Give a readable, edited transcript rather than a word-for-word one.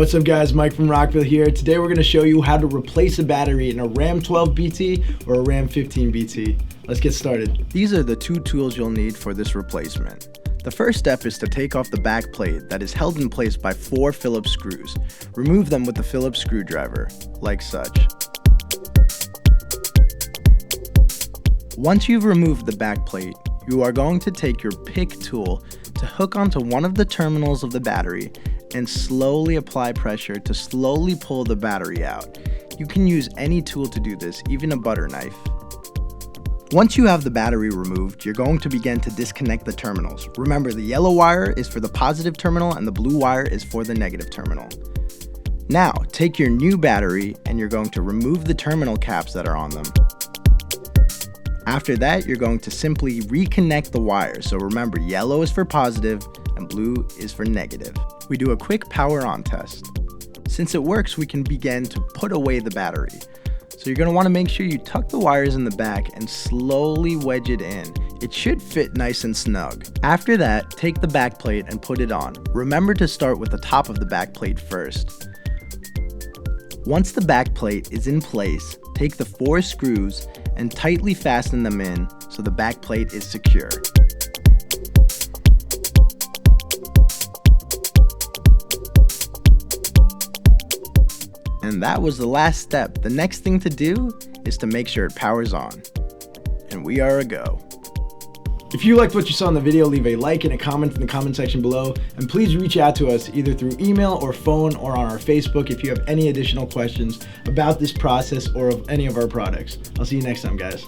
What's up guys, Mike from Rockville here. Today we're going to show you how to replace a battery in a RAM12BT or a RAM15BT. Let's get started. These are the two tools you'll need for this replacement. The first step is to take off the back plate that is held in place by 4 Phillips screws. Remove them with the Phillips screwdriver, like such. Once you've removed the back plate, you are going to take your pick tool to hook onto one of the terminals of the battery and slowly apply pressure to slowly pull the battery out. You can use any tool to do this, even a butter knife. Once you have the battery removed, you're going to begin to disconnect the terminals. Remember, the yellow wire is for the positive terminal and the blue wire is for the negative terminal. Now, take your new battery and you're going to remove the terminal caps that are on them. After that, you're going to simply reconnect the wires. So remember, yellow is for positive and blue is for negative. We do a quick power on test. Since it works, we can begin to put away the battery. So you're going to want to make sure you tuck the wires in the back and slowly wedge it in. It should fit nice and snug. After that, take the back plate and put it on. Remember to start with the top of the back plate first. Once the back plate is in place, take the 4 screws and tightly fasten them in so the back plate is secure. And that was the last step. The next thing to do is to make sure it powers on. And we are a go. If you liked what you saw in the video, leave a like and a comment in the comment section below, and please reach out to us either through email or phone or on our Facebook if you have any additional questions about this process or of any of our products. I'll see you next time, guys.